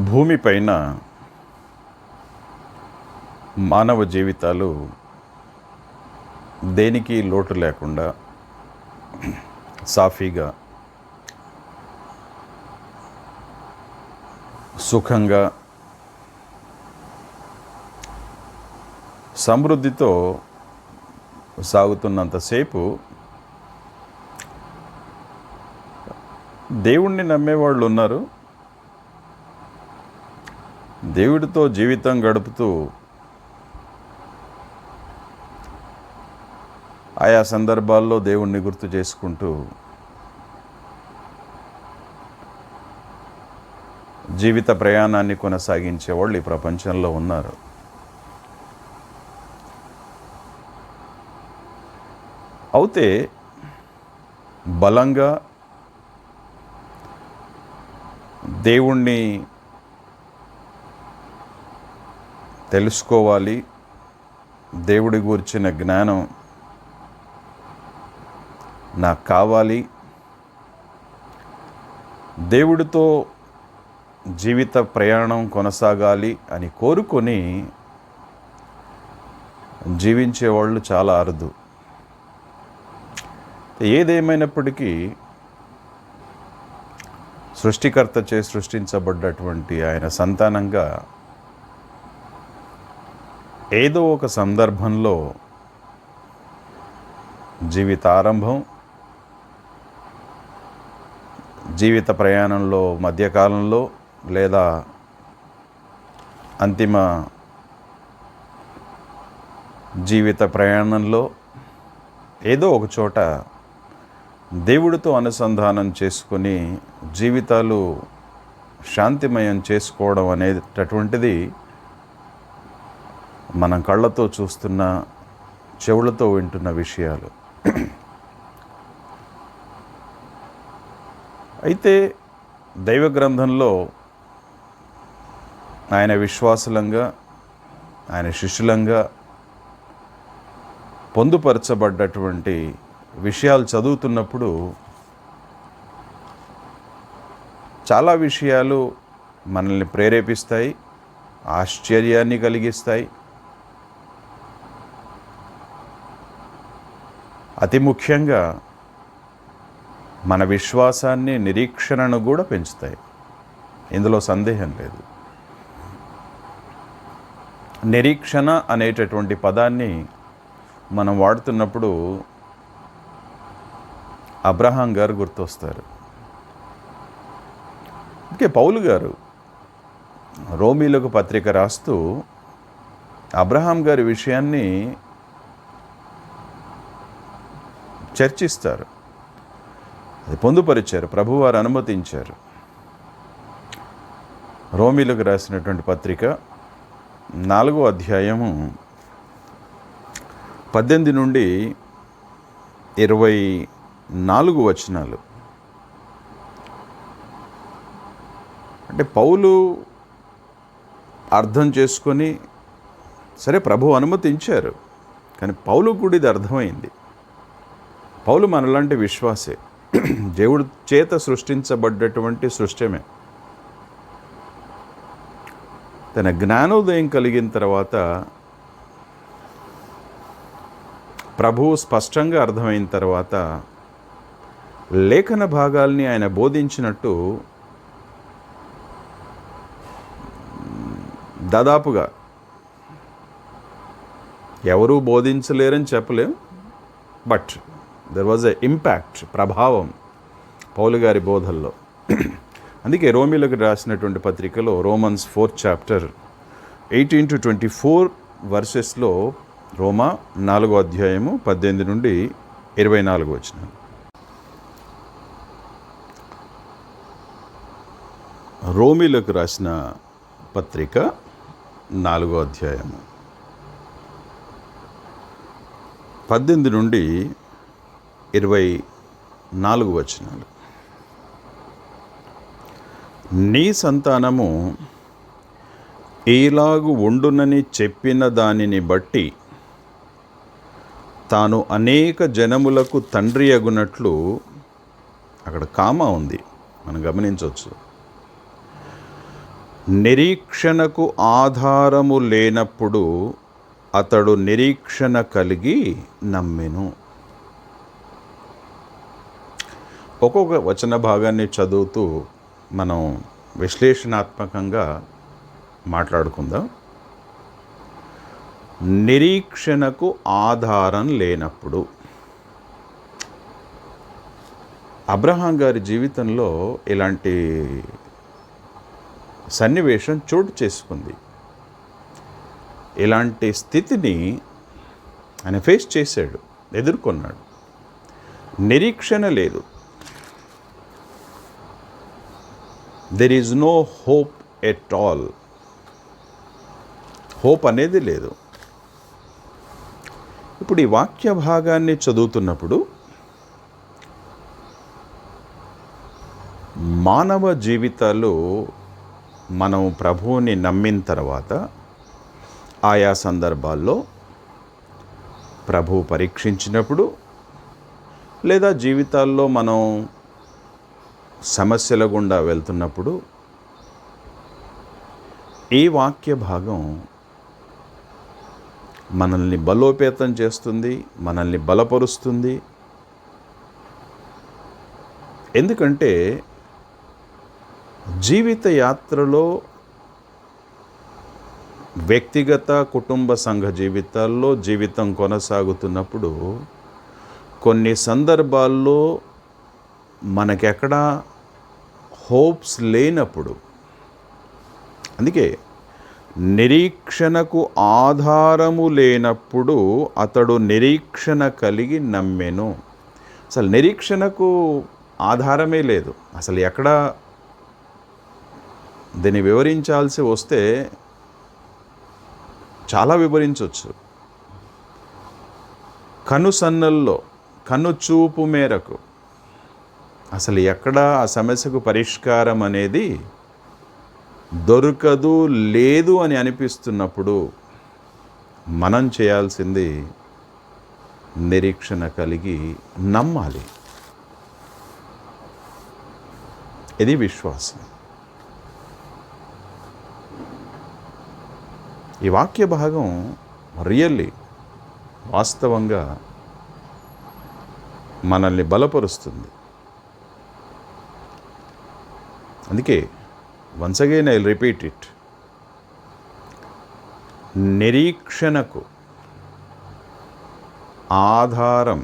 భూమిపైన మానవ జీవితాలు దేనికి లోటు లేకుండా సాఫీగా సుఖంగా సమృద్ధితో సాగుతున్నంతసేపు దేవుణ్ణి నమ్మేవాళ్ళు ఉన్నారు. దేవుడితో జీవితం గడుపుతూ ఆయా సందర్భాల్లో దేవుణ్ణి గుర్తు చేసుకుంటూ జీవిత ప్రయాణాన్ని కొనసాగించే వాళ్ళు ఈ ప్రపంచంలో ఉన్నారు. అయితే బలంగా దేవుణ్ణి తెలుసుకోవాలి, దేవుడి గురించిన జ్ఞానం నాకు కావాలి, దేవుడితో జీవిత ప్రయాణం కొనసాగాలి అని కోరుకొని జీవించేవాళ్ళు చాలా అరుదు. ఏదేమైనప్పటికీ సృష్టికర్తచే సృష్టించబడ్డటువంటి ఆయన సంతానంగా ఏదో ఒక సందర్భంలో జీవితారంభం, జీవిత ప్రయాణంలో మధ్యకాలంలో లేదా అంతిమ జీవిత ప్రయాణంలో ఏదో ఒక చోట దేవుడితో అనుసంధానం చేసుకొని జీవితాలు శాంతిమయం చేసుకోవడం అనేటటువంటిది మనం కళ్ళతో చూస్తున్న, చెవులతో వింటున్న విషయాలు. అయితే దైవ గ్రంథంలో ఆయన విశ్వాసులంగా, ఆయన శిష్యులంగా పొందుపరచబడ్డటువంటి విషయాలు చదువుతున్నప్పుడు చాలా విషయాలు మనల్ని ప్రేరేపిస్తాయి, ఆశ్చర్యాన్ని కలిగిస్తాయి. అతి ముఖ్యంగా మన విశ్వాసాన్ని, నిరీక్షణను కూడా పెంచుతాయి. ఇందులో సందేహం లేదు. నిరీక్షణ అనేటటువంటి పదాన్ని మనం వాడుతున్నప్పుడు అబ్రహాం గారు గుర్తొస్తారు. అందుకే పౌలు గారు రోమీలకు పత్రిక రాస్తూ అబ్రహాం గారి విషయాన్ని చర్చిస్తారు. అది పొందుపరిచారు, ప్రభువారు అనుమతించారు. రోమీలకు రాసినటువంటి పత్రిక 4వ అధ్యాయము 18 నుండి 24 వచనాలు. అంటే పౌలు అర్థం చేసుకొని, సరే ప్రభు అనుమతించారు, కానీ పౌలు కూడా ఇది అర్థమైంది. పౌలు మనలాంటి విశ్వాసే, దేవుడి చేత సృష్టించబడ్డటువంటి సృష్టమే. తన జ్ఞానోదయం కలిగిన తర్వాత, ప్రభువు స్పష్టంగా అర్థమైన తర్వాత లేఖన భాగాల్ని ఆయన బోధించినట్టు దాదాపుగా ఎవరూ బోధించలేరని చెప్పలేం, but there was a impact, ప్రభావం పౌలు గారి బోధల్లో. అందుకే రోమీలకు రాసినటువంటి పత్రికలో రోమన్స్ 4th chapter 18 to 24 వర్సెస్లో, రోమా 4వ అధ్యాయము 18 నుండి 24 వచనాలు. రోమీలకు రాసిన పత్రిక 4వ అధ్యాయము 18 నుండి 24 వచనాలు. నీ సంతానము ఈలాగు ఉండునని చెప్పిన దానిని బట్టి తాను అనేక జనములకు తండ్రి అగునట్లు, అక్కడ కామా ఉంది, మనం గమనించవచ్చు. నిరీక్షణకు ఆధారము లేనప్పుడు అతడు నిరీక్షణ కలిగి నమ్మెను. ఒక్కొక్క వచన భాగాన్ని చదువుతూ మనం విశ్లేషణాత్మకంగా మాట్లాడుకుందాం. నిరీక్షణకు ఆధారం లేనప్పుడు అబ్రహాం గారి జీవితంలో ఇలాంటి సన్నివేశం చోటు చేసుకుంది. ఇలాంటి స్థితిని ఆయన ఫేస్ చేశాడు, ఎదుర్కొన్నాడు. నిరీక్షణ లేదు. There is no hope at all. Hope అనేది లేదు. ఇప్పుడు ఈ వాక్య భాగాన్ని చదువుతున్నప్పుడు మానవ జీవితాలు మనం ప్రభువుని నమ్మిన తర్వాత ఆయా సందర్భాల్లో ప్రభువు పరీక్షించినప్పుడు, లేదా జీవితాల్లో మనం సమస్యల గుండా వెళ్తున్నప్పుడు ఈ వాక్య భాగం మనల్ని బలోపేతం చేస్తుంది, మనల్ని బలపరుస్తుంది. ఎందుకంటే జీవిత యాత్రలో వ్యక్తిగత కుటుంబ సంఘ జీవితాల్లో జీవితం కొనసాగుతున్నప్పుడు కొన్ని సందర్భాల్లో మనకెక్కడా హోప్స్ లేనప్పుడు, అందుకే నిరీక్షణకు ఆధారము లేనప్పుడు అతడు నిరీక్షణ కలిగి నమ్మెను. అసలు నిరీక్షణకు ఆధారమే లేదు. అసలు ఎక్కడ దీన్ని వివరించాల్సి వస్తే చాలా వివరించవచ్చు. కనుసన్నల్లో, కనుచూపు మేరకు అసలు ఎక్కడ ఆ సమస్యకు పరిష్కారం అనేది దొరకదు, లేదు అని అనిపిస్తున్నప్పుడు మనం చేయాల్సింది నిరీక్షణ కలిగి నమ్మాలి. ఇది విశ్వాసం. ఈ వాక్య భాగం రియల్లీ వాస్తవంగా మనల్ని బలపరుస్తుంది. అందుకే once again I repeat it. నిరీక్షణకు ఆధారం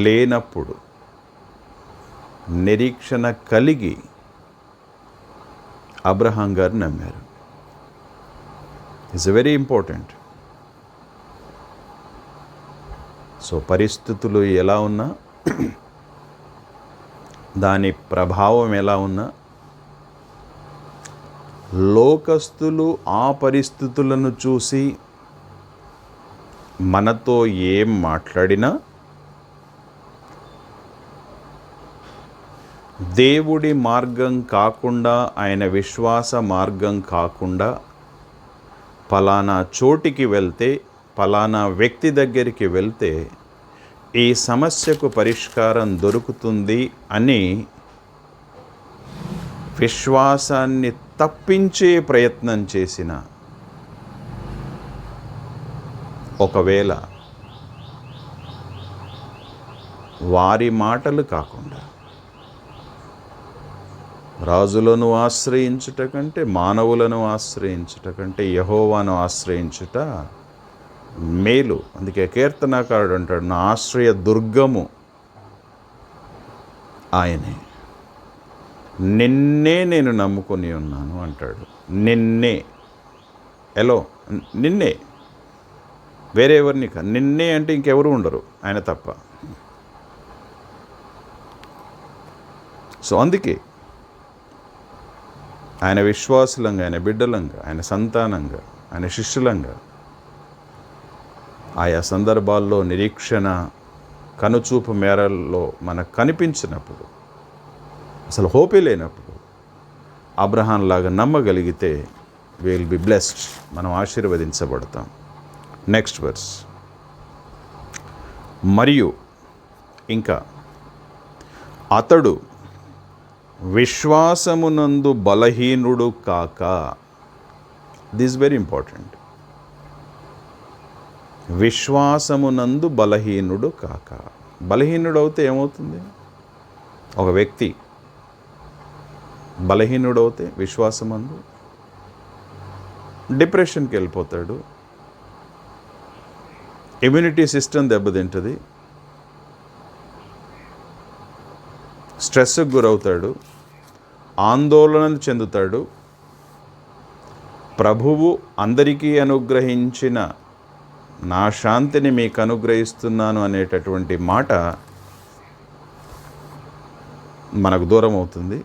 లేనప్పుడు నిరీక్షణ కలిగి అబ్రహాం గారు నమ్మారు. It's very important. సో పరిస్థితులు ఎలా ఉన్నా, దాని ప్రభావం ఎలా ఉన్నా, లోకస్తులు ఆ పరిస్థితులను చూసి మనతో ఏం మాట్లాడినా దేవుడి మార్గం కాకుండా, ఆయన విశ్వాస మార్గం కాకుండా ఫలానా చోటికి వెళ్తే, ఫలానా వ్యక్తి దగ్గరికి వెళ్తే ఈ సమస్యకు పరిష్కారం దొరుకుతుంది అని విశ్వాసాన్ని తప్పించే ప్రయత్నం చేసిన, ఒకవేళ వారి మాటలు కాకుండా రాజులను ఆశ్రయించుట కంటే, మానవులను ఆశ్రయించుట కంటే యెహోవాను ఆశ్రయించుట మేలు. అందుకే కీర్తనాకారుడు అంటాడు, నా ఆశ్రయ దుర్గము ఆయనే, నిన్నే నేను నమ్ముకొని ఉన్నాను అంటాడు. నిన్నే, నిన్నే, వేరే ఎవరిని కాదు. నిన్నే అంటే ఇంకెవరు ఉండరు ఆయన తప్ప. సో అందుకే ఆయన విశ్వాసులంగా, ఆయన బిడ్డలంగా, ఆయన సంతానంగా, ఆయన శిష్యులంగా ఆయా సందర్భాల్లో నిరీక్షణ కనుచూపు మేరల్లో మనకు కనిపించినప్పుడు, అసలు హోపే లేనప్పుడు అబ్రహాం లాగా నమ్మగలిగితే వి విల్ బి బ్లెస్డ్. మనం ఆశీర్వదించబడతాం. Next verse. మరియు ఇంకా అతడు విశ్వాసమునందు బలహీనుడు కాక. This very important. విశ్వాసమునందు బలహీనుడు కాక. బలహీనుడు అవుతే ఏమవుతుంది? ఒక వ్యక్తి బలహీనుడు అవుతే విశ్వాసమందు డిప్రెషన్కి వెళ్ళిపోతాడు, ఇమ్యూనిటీ సిస్టమ్ దెబ్బతింటుంది, స్ట్రెస్కి గురవుతాడు, ఆందోళన చెందుతాడు. ప్రభువు అందరికీ అనుగ్రహించిన నా శాంతిని మీకు అనుగ్రహిస్తున్నాను అనేటటువంటి మాట మనకు దూరం అవుతుంది.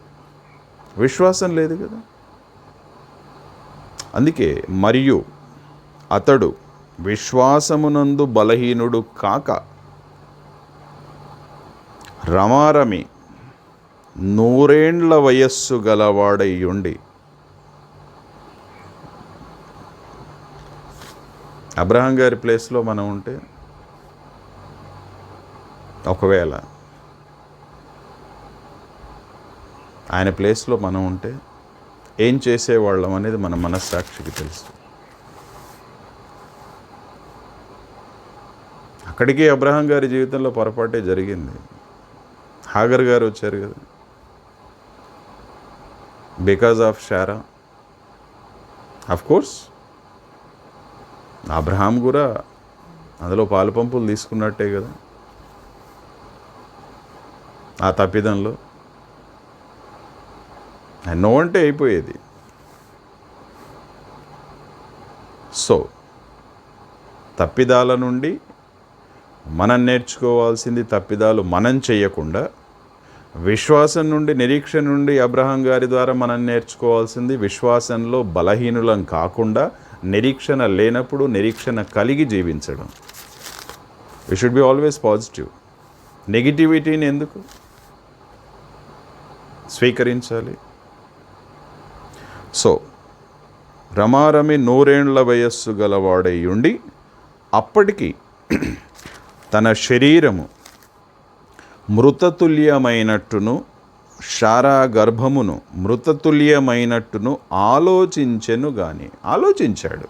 విశ్వాసం లేదు కదా. అందుకే మరియు అతడు విశ్వాసమునందు బలహీనుడు కాక రమారమి 100 ఏండ్ల వయస్సు గలవాడయ్యుండి. అబ్రహాం గారి ప్లేస్లో మనం ఉంటే, ఒకవేళ ఆయన ప్లేస్లో మనం ఉంటే ఏం చేసేవాళ్ళం అనేది మన మనస్సాక్షికి తెలుసు. అక్కడికి అబ్రహాం గారి జీవితంలో పొరపాటే జరిగింది. హాగర్ గారు వచ్చారు కదా, because of Sarah. Of course Abraham కూడా అందులో పాలు పంపులు తీసుకున్నట్టే కదా ఆ తప్పిదంలో. నో అంటే అయిపోయేది. సో తప్పిదాల నుండి మనం నేర్చుకోవాల్సింది, తప్పిదాలు మనం చేయకుండా, విశ్వాసం నుండి, నిరీక్షణ నుండి అబ్రహాం గారి ద్వారా మనం నేర్చుకోవాల్సింది విశ్వాసంలో బలహీనులం కాకుండా, నిరీక్షణ లేనప్పుడు నిరీక్షణ కలిగి జీవించడం. We should be always positive. నెగిటివిటీని ఎందుకు స్వీకరించాలి? సో రమారమి 100 ఏండ్ల వయస్సు గలవాడయ్యుండి అప్పటికి తన శరీరము మృతతుల్యమైనట్టును శారా గర్భమును మృతతుల్యమైనట్టును ఆలోచించెను గాని. ఆలోచించాడు.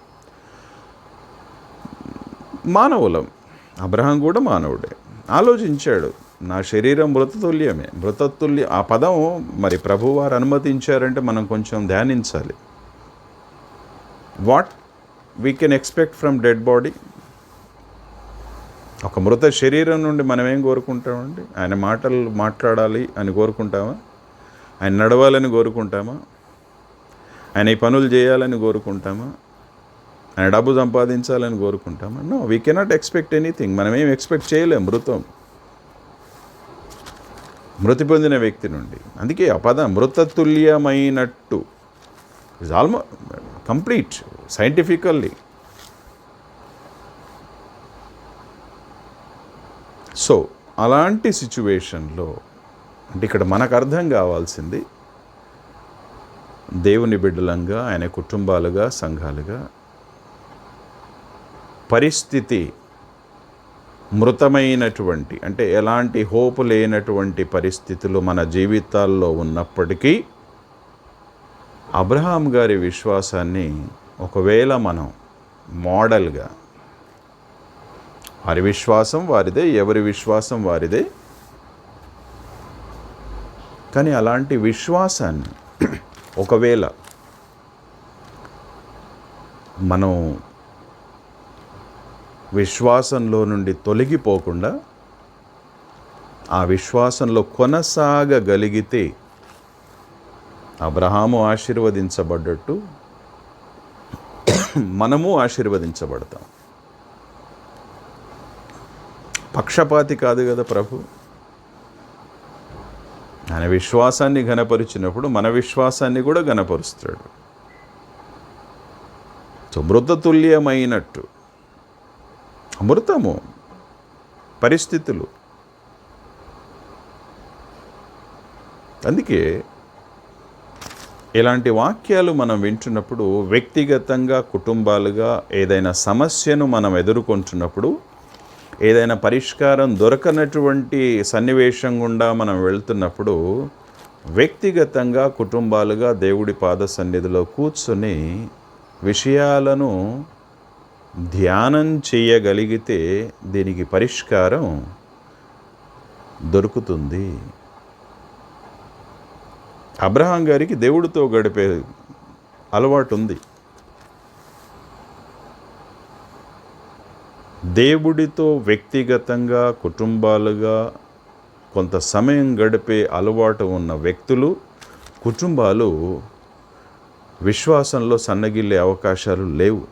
మానవులం, అబ్రహాం కూడా మానవుడే. ఆలోచించాడు, నా శరీరం మృతతుల్యమే. ఆ పదం మరి ప్రభువారు అనుమతించారంటే మనం కొంచెం ధ్యానించాలి. What we can expect from dead body? ఒక మృత శరీరం నుండి మనం ఏం కోరుకుంటామండి? ఆయన మాటలు మాట్లాడాలి అని కోరుకుంటామా? ఆయన నడవాలని కోరుకుంటామా? ఆయన ఈ పనులు చేయాలని కోరుకుంటామా? ఆయన డబ్బు సంపాదించాలని కోరుకుంటామా? No, we cannot expect anything. మనం ఏం ఎక్స్పెక్ట్ చేయలేం మృతి పొందిన వ్యక్తి నుండి. అందుకే ఆ పదం మృతతుల్యమైనట్టు is almost complete scientifically. So అలాంటి సిచ్యువేషన్లో అంటే ఇక్కడ మనకు అర్థం కావాల్సింది, దేవుని బిడ్డలంగా, ఆయన కుటుంబాలుగా, సంఘాలుగా పరిస్థితి మృతమైనటువంటి అంటే ఎలాంటి హోప్ లేనటువంటి పరిస్థితులు మన జీవితాల్లో ఉన్నప్పటికీ అబ్రహాం గారి విశ్వాసాన్ని ఒకవేళ మనం మోడల్గా, వారి విశ్వాసం వారిదే, ఎవరి విశ్వాసం వారిదే, కానీ అలాంటి విశ్వాసాన్ని ఒకవేళ మనం విశ్వాసంలో నుండి తొలగిపోకుండా ఆ విశ్వాసంలో కొనసాగగలిగితే అబ్రహాము ఆశీర్వదించబడ్డట్టు మనము ఆశీర్వదించబడతాం. పక్షపాతి కాదు కదా ప్రభు. ఆయన విశ్వాసాన్ని ఘనపరిచినప్పుడు మన విశ్వాసాన్ని కూడా ఘనపరుస్తాడు. సో మృతతుల్యమైనట్టు, అమృతము పరిస్థితులు. అందుకే ఇలాంటి వాక్యాలు మనం వింటున్నప్పుడు వ్యక్తిగతంగా, కుటుంబాలుగా ఏదైనా సమస్యను మనం ఎదుర్కొంటున్నప్పుడు, ఏదైనా పరిష్కారం దొరకనటువంటి సన్నివేశం గుండా మనం వెళ్తున్నప్పుడు వ్యక్తిగతంగా కుటుంబాలుగా దేవుడి పాద సన్నిధిలో కూర్చొని విషయాలను ధ్యానం చేయగలిగితే దీనికి పరిష్కారం దొరుకుతుంది. అబ్రహాం గారికి దేవుడితో గడిపే అలవాటు ఉంది. దేవుడితో వ్యక్తిగతంగా కుటుంబాలుగా కొంత సమయం గడిపే అలవాటు ఉన్న వ్యక్తులు, కుటుంబాలు విశ్వాసంలో సన్నగిల్లే అవకాశాలు లేవు,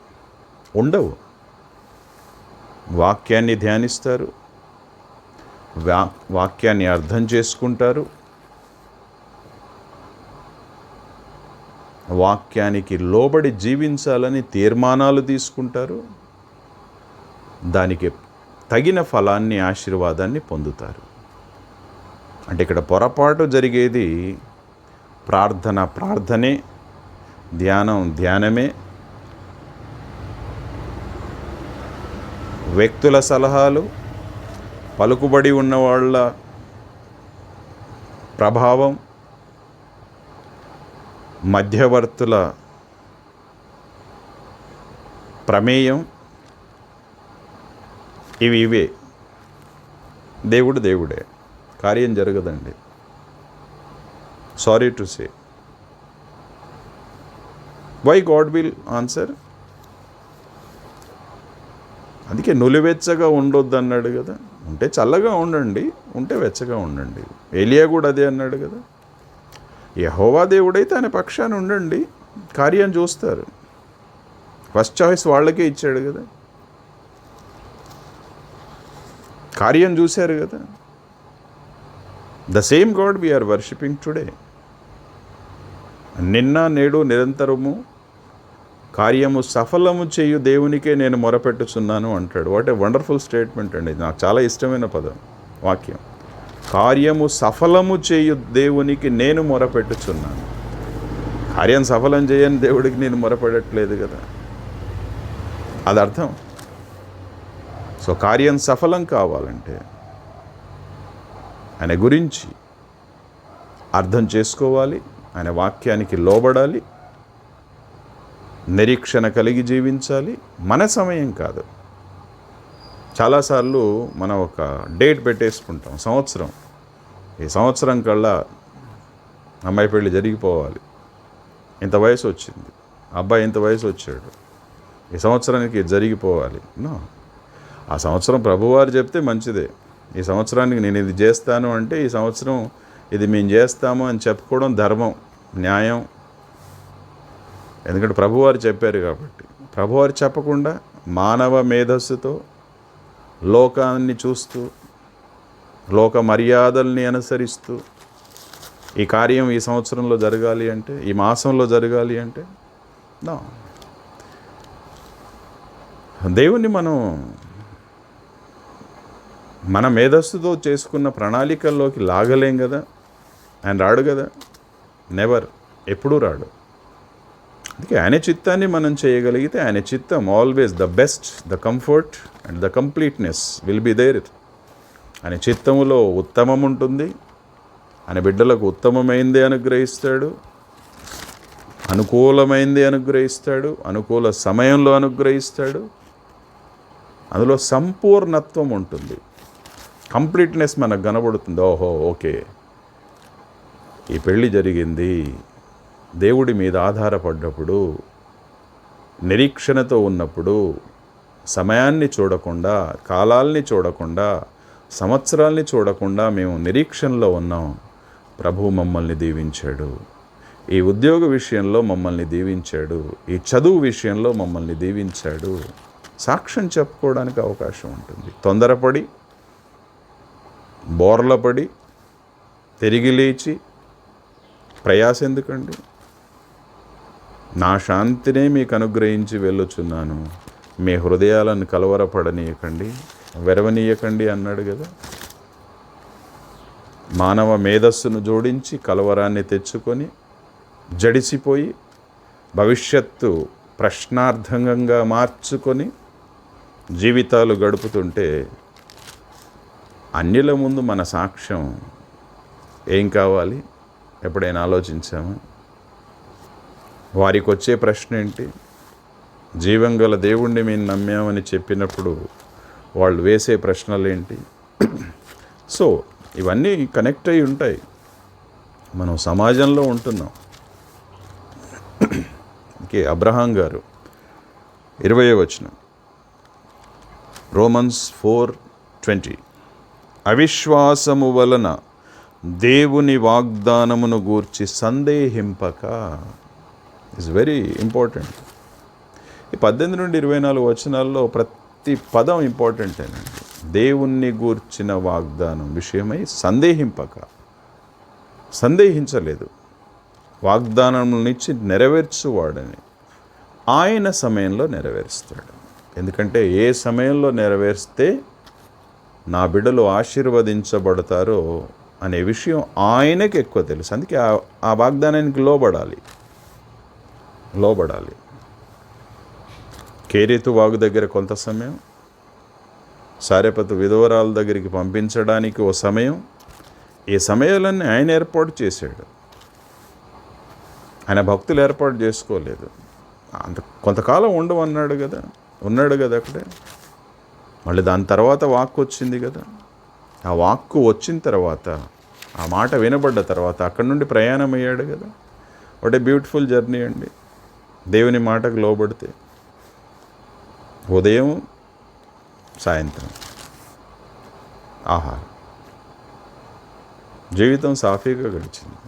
ఉండవు. వాక్యాన్ని ధ్యానిస్తారు, వాక్యాన్ని అర్థం చేసుకుంటారు, వాక్యానికి లోబడి జీవించాలని తీర్మానాలు తీసుకుంటారు, దానికి తగిన ఫలాన్ని, ఆశీర్వాదాన్ని పొందుతారు. అంటే ఇక్కడ పొరపాటు జరిగేది ప్రార్థనే, ధ్యానమే, వ్యక్తుల సలహాలు, పలుకుబడి ఉన్నవాళ్ళ ప్రభావం, మధ్యవర్తుల ప్రమేయం, ఇవే. దేవుడే, కార్యం జరగదండి. Sorry to say. Why God will answer? అందుకే నులివెచ్చగా ఉండొద్దు అన్నాడు కదా. ఉంటే చల్లగా ఉండండి, ఉంటే వెచ్చగా ఉండండి. ఏలియా కూడా అదే అన్నాడు కదా. యెహోవా దేవుడైతే ఆయన పక్షాన ఉండండి, కార్యం చూస్తారు. ఫస్ట్ చాయిస్ వాళ్ళకే ఇచ్చాడు కదా, కార్యం చూశారు కదా. The same God we're worshipping today. నిన్న నేడు నిరంతరము కార్యము సఫలము చేయు దేవునికే నేను మొరపెట్టుచున్నాను అంటాడు. వాట్ ఏ వండర్ఫుల్ స్టేట్మెంట్ అండి. నాకు చాలా ఇష్టమైన పదం, వాక్యం. కార్యము సఫలము చేయు దేవునికి నేను మొరపెట్టుచున్నాను. కార్యం సఫలం చేయని దేవుడికి నేను మొరపెట్టట్లేదు కదా, అది అర్థం. సో కార్యం సఫలం కావాలంటే ఆయన గురించి అర్థం చేసుకోవాలి, ఆయన వాక్యానికి లోబడాలి, నిరీక్షణ కలిగి జీవించాలి. మన సమయం కాదు. చాలాసార్లు మనం ఒక డేట్ పెట్టేసుకుంటాం, సంవత్సరం. ఈ సంవత్సరం కల్లా అమ్మాయి పెళ్ళి జరిగిపోవాలి, ఇంత వయసు వచ్చింది, అబ్బాయి ఇంత వయసు వచ్చాడు, ఈ సంవత్సరానికి జరిగిపోవాలి. నో, ఆ సంవత్సరం ప్రభువారు చెప్తే మంచిదే. ఈ సంవత్సరానికి నేను ఇది చేస్తాను అంటే ఈ సంవత్సరం ఇది మేము చేస్తాము అని చెప్పుకోవడం ధర్మం, న్యాయం. ఎందుకంటే ప్రభువారు చెప్పారు కాబట్టి. ప్రభువారు చెప్పకుండా మానవ మేధస్సుతో లోకాన్ని చూస్తూ, లోక మర్యాదల్ని అనుసరిస్తూ ఈ కార్యం ఈ సంవత్సరంలో జరగాలి అంటే, ఈ మాసంలో జరగాలి అంటే నో. దేవుణ్ణి మనం మన మేధస్సుతో చేసుకున్న ప్రణాళికల్లోకి లాగలేం కదా. ఆయన రాడు కదా, నెవర్, ఎప్పుడూ రాడు. అందుకే ఆయన చిత్తాన్ని మనం చేయగలిగితే, ఆయన చిత్తం always the best, the comfort and the completeness will be there. ఆయన చిత్తములో ఉత్తమం ఉంటుంది. ఆయన బిడ్డలకు ఉత్తమమైంది అనుగ్రహిస్తాడు, అనుకూలమైంది అనుగ్రహిస్తాడు, అనుకూల సమయంలో అనుగ్రహిస్తాడు. అందులో సంపూర్ణత్వం ఉంటుంది, కంప్లీట్నెస్ మనకు కనబడుతుంది. ఓహో, ఓకే, ఈ పెళ్ళి జరిగింది దేవుడి మీద ఆధారపడ్డప్పుడు, నిరీక్షణతో ఉన్నప్పుడు, సమయాన్ని చూడకుండా, కాలాల్ని చూడకుండా, సంవత్సరాల్ని చూడకుండా మేము నిరీక్షణలో ఉన్నాం. ప్రభువు మమ్మల్ని దీవించాడు. ఈ ఉద్యోగ విషయంలో మమ్మల్ని దీవించాడు, ఈ చదువు విషయంలో మమ్మల్ని దీవించాడు. సాక్ష్యం చెప్పుకోవడానికి అవకాశం ఉంటుంది. తొందరపడి, బోర్లపడి, తిరిగి లేచి ప్రయాస ఎందుకండి? నా శాంతినే మీకు అనుగ్రహించి వెళ్ళుచున్నాను, మీ హృదయాలను కలవరపడనీయకండి, వెరవనీయకండి అన్నాడు కదా. మానవ మేధస్సును జోడించి కలవరాన్ని తెచ్చుకొని జడిసిపోయి భవిష్యత్తు ప్రశ్నార్థకంగా మార్చుకొని జీవితాలు గడుపుతుంటే అన్యుల ముందు మన సాక్ష్యం ఏం కావాలి? ఎప్పుడైనా ఆలోచించామా? వారికి వచ్చే ప్రశ్న ఏంటి? జీవం గల దేవుణ్ణి మేము నమ్మామని చెప్పినప్పుడు వాళ్ళు వేసే ప్రశ్నలు ఏంటి? సో ఇవన్నీ కనెక్ట్ అయి ఉంటాయి. మనం సమాజంలో ఉంటున్నాం. అబ్రహాం గారు 20వ వచనం, రోమన్స్ 4:20, అవిశ్వాసము వలన దేవుని వాగ్దానమును గూర్చి సందేహింపక. It's very important. ఈ 18 నుండి 24 వచనాల్లో ప్రతి పదం ఇంపార్టెంటేనండి. దేవుణ్ణి గూర్చిన వాగ్దానం విషయమై సందేహించలేదు. వాగ్దానములనిచ్చి నెరవేర్చువాడని ఆయన సమయంలో నెరవేరుస్తాడు. ఎందుకంటే ఏ సమయంలో నెరవేరిస్తే నా బిడ్డలు ఆశీర్వదించబడతారో అనే విషయం ఆయనకి ఎక్కువ తెలుసు. అందుకే ఆ వాగ్దానానికి లోబడాలి. కేరీతు వాగు దగ్గర కొంత సమయం, సారెపతు విధవరాల దగ్గరికి పంపించడానికి ఓ సమయం, ఈ సమయాలన్నీ ఆయన ఏర్పాటు చేశాడు. ఆయన భక్తులు ఏర్పాటు చేసుకోలేదు. కొంతకాలం ఉండమన్నాడు కదా, ఉన్నాడు కదా అక్కడే. మళ్ళీ దాని తర్వాత వాక్కు వచ్చింది కదా. ఆ వాక్కు వచ్చిన తర్వాత, ఆ మాట వినబడ్డ తర్వాత అక్కడి నుండి ప్రయాణం అయ్యాడు కదా. వాట్ ఏ బ్యూటిఫుల్ జర్నీ అండి. దేవుని మాటకు లోబడితే ఉదయం సాయంత్రం ఆహారం, జీవితం సాఫీగా గడిచింది.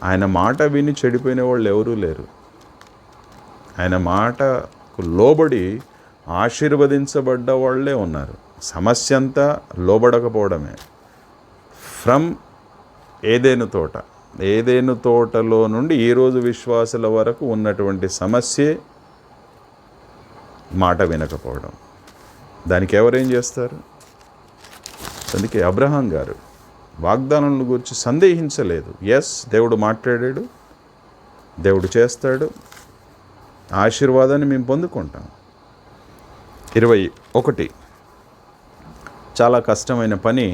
ఆయన మాట విని చెడిపోయిన వాళ్ళు ఎవరూ లేరు. ఆయన మాటకు లోబడి ఆశీర్వదించబడ్డ వాళ్ళే ఉన్నారు. సమస్య అంతా లోబడకపోవడమే. ఫ్రమ్ ఏదేను తోటలో నుండి ఈరోజు విశ్వాసుల వరకు ఉన్నటువంటి సమస్యే మాట వినకపోవడం. దానికి ఎవరేం చేస్తారు? అందుకే అబ్రహాం గారు వాగ్దానాలను గురించి సందేహించలేదు. దేవుడు మాట్లాడాడు, దేవుడు చేస్తాడు, ఆశీర్వాదాన్ని మేము పొందుకుంటాం. 21, చాలా కష్టమైన పని.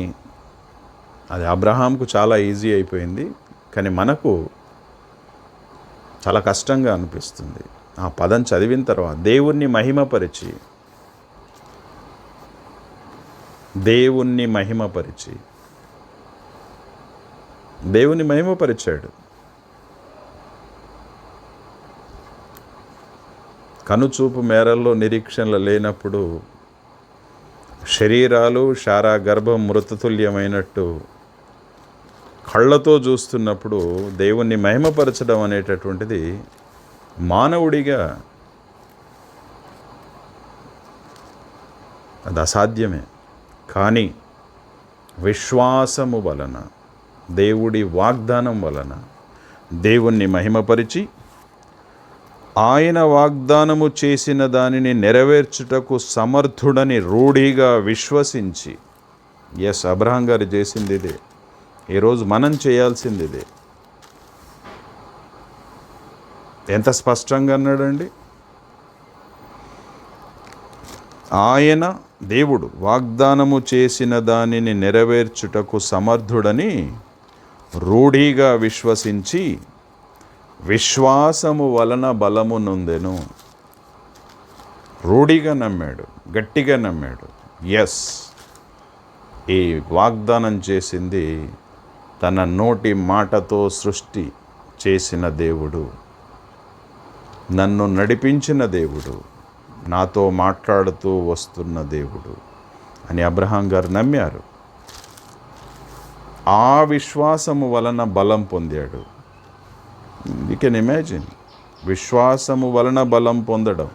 అది అబ్రహాంకు చాలా ఈజీ అయిపోయింది, కానీ మనకు చాలా కష్టంగా అనిపిస్తుంది. ఆ పదం చదివిన తర్వాత దేవుణ్ణి మహిమపరిచాడు. కనుచూపు మేరల్లో నిరీక్షణలు లేనప్పుడు శరీరాలు శారా గర్భం మృతతుల్యమైనట్టు కళ్ళతో చూస్తున్నప్పుడు దేవుణ్ణి మహిమపరచడం అనేటటువంటిది మానవుడిగా అది అసాధ్యమే. కానీ విశ్వాసము వలన, దేవుడి వాగ్దానం వలన దేవుణ్ణి మహిమపరిచి ఆయన వాగ్దానము చేసిన దానిని నెరవేర్చుటకు సమర్థుడని రూఢిగా విశ్వసించి. అబ్రహాం గారు చేసింది ఇదే. ఈరోజు మనం చేయాల్సింది ఇదే. ఎంత స్పష్టంగా అన్నాడండి. ఆయన దేవుడు వాగ్దానము చేసిన దానిని నెరవేర్చుటకు సమర్థుడని రూఢిగా విశ్వసించి విశ్వాసము వలన బలము నొందెను. రూఢిగా నమ్మాడు, గట్టిగా నమ్మాడు. ఈ వాగ్దానం చేసింది తన నోటి మాటతో సృష్టి చేసిన దేవుడు, నన్ను నడిపించిన దేవుడు, నాతో మాట్లాడుతూ వస్తున్న దేవుడు అని అబ్రహాం గారు నమ్మారు. ఆ విశ్వాసము వలన బలం పొందాడు. యూ కెన్ ఇమాజిన్, విశ్వాసము వలన బలం పొందడం.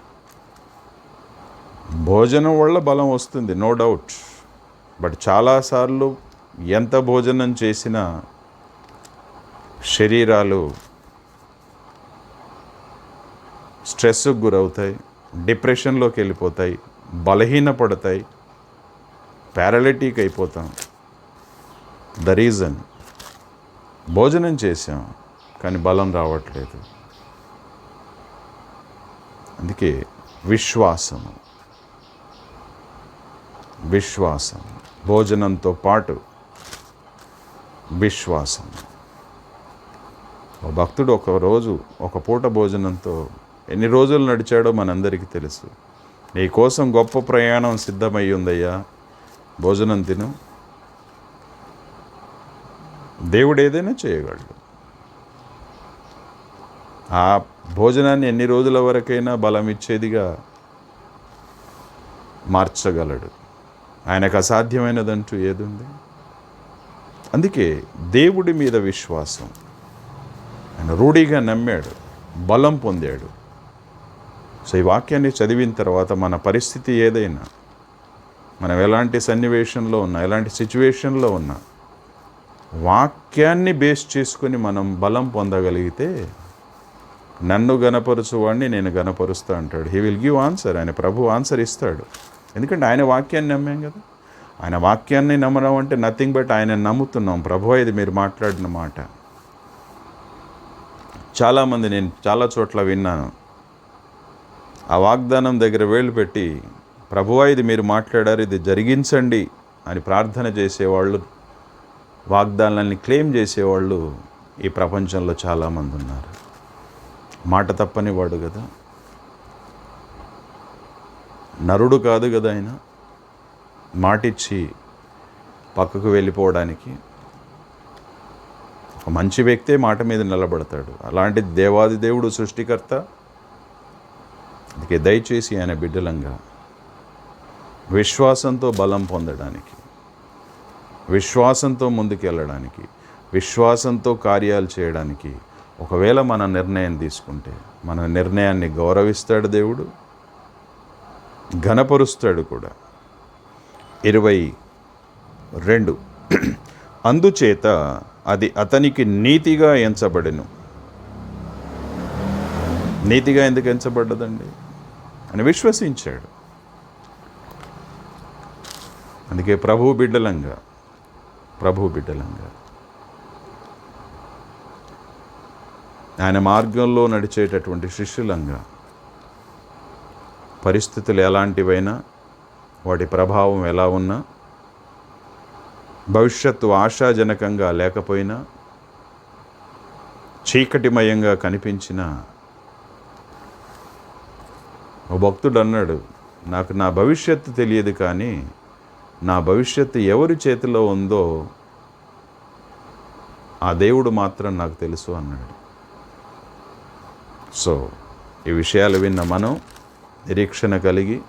భోజనం వల్ల బలం వస్తుంది, నో డౌట్. బట్ చాలాసార్లు ఎంత భోజనం చేసినా శరీరాలు స్ట్రెస్కు గురవుతాయి, డిప్రెషన్లోకి వెళ్ళిపోతాయి, బలహీనపడతాయి, పారాలిటిక్ అయిపోతాం. ద రీజన్, భోజనం చేసాం కానీ బలం రావట్లేదు. అందుకే విశ్వాసం భోజనంతో పాటు విశ్వాసం. ఓ భక్తుడు ఒక పూట భోజనంతో ఎన్ని రోజులు నడిచాడో మనందరికీ తెలుసు. నీ కోసం గొప్ప ప్రయాణం సిద్ధమై ఉందయ్యా, భోజనం తిను. దేవుడు ఏదైనా చేయగలడు. ఆ భోజనాన్ని ఎన్ని రోజుల వరకైనా బలం ఇచ్చేదిగా మార్చగలడు. ఆయనకు అసాధ్యమైనదంటూ ఏదుంది? అందుకే దేవుడి మీద విశ్వాసం. ఆయన రూఢిగా నమ్మాడు, బలం పొందాడు. సో ఈ వాక్యాన్ని చదివిన తర్వాత మన పరిస్థితి ఏదైనా, మనం ఎలాంటి సన్నివేశంలో ఉన్నా, ఎలాంటి సిచ్యువేషన్లో ఉన్నా, వాక్యాన్ని బేస్ చేసుకుని మనం బలం పొందగలిగితే, నన్ను గణపరుచువాడిని నేను గణపరుస్తా అంటాడు. He will give answer. ఆయన ప్రభు ఆన్సర్ ఇస్తాడు. ఎందుకంటే ఆయన వాక్యాన్ని నమ్మాం కదా. ఆయన వాక్యాన్ని నమ్మడం అంటే నథింగ్ బట్ ఆయన నమ్ముతున్నాం. ప్రభు ఇది మీరు మాట్లాడిన మాట. చాలామంది, నేను చాలా చోట్ల విన్నాను, ఆ వాగ్దానం దగ్గర వేళ్ళు పెట్టి, ప్రభువా ఇది మీరు మాట్లాడారు, ఇది జరిగించండి అని ప్రార్థన చేసేవాళ్ళు, వాగ్దానాన్ని క్లెయిమ్ చేసేవాళ్ళు ఈ ప్రపంచంలో చాలామంది ఉన్నారు. మాట తప్పని వాడు కదా, నరుడు కాదు కదా ఆయన, మాటిచ్చి పక్కకు వెళ్ళిపోవడానికి. ఒక మంచి వ్యక్తే మాట మీద నిలబడతాడు. అలాంటి దేవాది దేవుడు సృష్టికర్త. అందుకే దయచేసి ఆయన బిడ్డలంగా విశ్వాసంతో బలం పొందడానికి, విశ్వాసంతో ముందుకు వెళ్ళడానికి, విశ్వాసంతో కార్యాలు చేయడానికి ఒకవేళ మన నిర్ణయం తీసుకుంటే, మన నిర్ణయాన్ని గౌరవిస్తాడు దేవుడు, ఘనపరుస్తాడు కూడా. 22 అందుచేత అది అతనికి నీతిగా ఎంచబడెను. నీతిగా ఎందుకు ఎంచబడ్డదండి? అని విశ్వసించాడు. అందుకే ప్రభు బిడ్డలంగా ఆయన మార్గంలో నడిచేటటువంటి శిష్యులంగా, పరిస్థితులు ఎలాంటివైనా, వాటి ప్రభావం ఎలా ఉన్నా, భవిష్యత్తు ఆశాజనకంగా లేకపోయినా, చీకటిమయంగా కనిపించినా, ఓ భక్తుడు అన్నాడు, నాకు నా భవిష్యత్తు తెలియదు, కానీ నా భవిష్యత్తు ఎవరి చేతిలో ఉందో ఆ దేవుడు మాత్రం నాకు తెలుసు అన్నాడు. సో ఈ విషయాలు విన్న మనం నిరీక్షణ కలిగి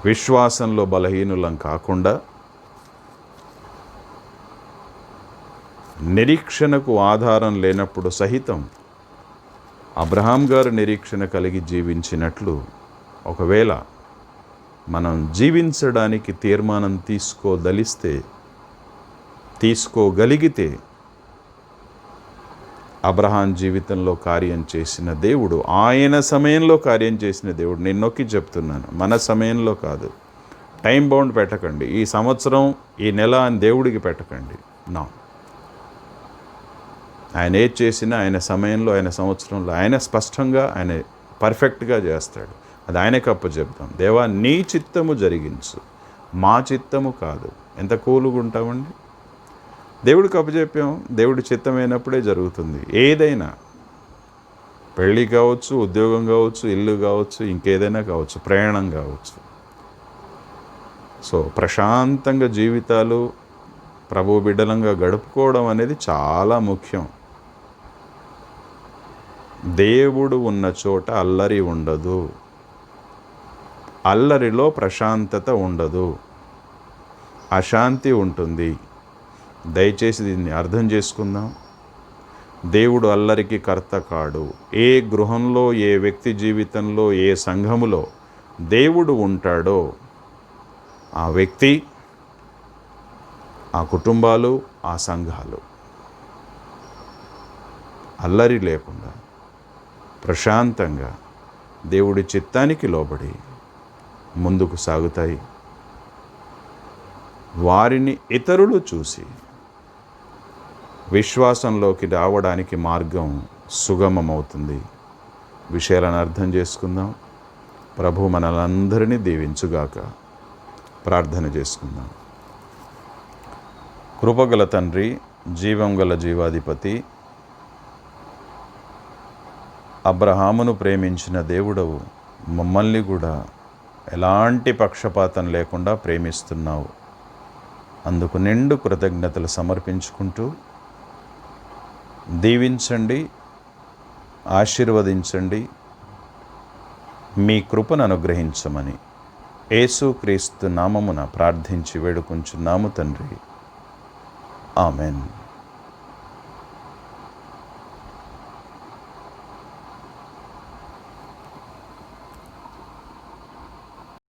విశ్వాసంలో బలహీనులం కాకుండా, నిరీక్షణకు ఆధారం లేనప్పుడు సహితం అబ్రహాం గారు నిరీక్షణ కలిగి జీవించినట్లు, ఒకవేళ మనం జీవించడానికి తీర్మానం తీసుకోగలిగితే, అబ్రహాం జీవితంలో కార్యం చేసిన దేవుడు, ఆయన సమయంలో కార్యం చేసిన దేవుడు. నేను నొక్కి చెప్తున్నాను, మన సమయంలో కాదు. టైం బౌండ్ పెట్టకండి, ఈ సంవత్సరం, ఈ నెల అని దేవుడికి పెట్టకండి. నా ఆయన ఏది చేసినా ఆయన సమయంలో, ఆయన సంవత్సరంలో ఆయన స్పష్టంగా, ఆయన పర్ఫెక్ట్గా చేస్తాడు. అది ఆయనకు అప్పచెప్తాం. దేవా నీ చిత్తము జరిగించు, మా చిత్తము కాదు. ఎంత కూలుగా ఉంటామండి. దేవుడికి అప్పచెప్పాం, దేవుడి చిత్తమైనప్పుడే జరుగుతుంది. ఏదైనా, పెళ్ళి కావచ్చు, ఉద్యోగం కావచ్చు, ఇల్లు కావచ్చు, ఇంకేదైనా కావచ్చు, ప్రయాణం కావచ్చు. సో ప్రశాంతంగా జీవితాలు ప్రభు బిడ్డలంగా గడుపుకోవడం అనేది చాలా ముఖ్యం. దేవుడు ఉన్న చోట అల్లరి ఉండదు, అల్లరిలో ప్రశాంతత ఉండదు, అశాంతి ఉంటుంది. దయచేసి దీన్ని అర్థం చేసుకుందాం. దేవుడు అల్లరికి కర్త కాడు. ఏ గృహంలో, ఏ వ్యక్తి జీవితంలో, ఏ సంఘములో దేవుడు ఉంటాడో ఆ వ్యక్తి, ఆ కుటుంబాలు, ఆ సంఘాలు అల్లరి లేకుండా ప్రశాంతంగా దేవుడి చిత్తానికి లోబడి ముందుకు సాగుతాయి. వారిని ఇతరులు చూసి విశ్వాసంలోకి రావడానికి మార్గం సుగమమవుతుంది. విషయాలను అర్థం చేసుకుందాం. ప్రభు మనలందరినీ దీవించుగాక. ప్రార్థన చేసుకుందాం. కృపగల తండ్రి, జీవం గల జీవాధిపతి, అబ్రహామును ప్రేమించిన దేవుడవు, మమ్మల్ని కూడా ఎలాంటి పక్షపాతం లేకుండా ప్రేమిస్తున్నావు. అందుకు నిండు కృతజ్ఞతలు సమర్పించుకుంటూ దీవించండి, ఆశీర్వదించండి, మీ కృపను అనుగ్రహించమని యేసుక్రీస్తు నామమున ప్రార్థించి వేడుకుంటున్నాము తండ్రి. ఆమెన్.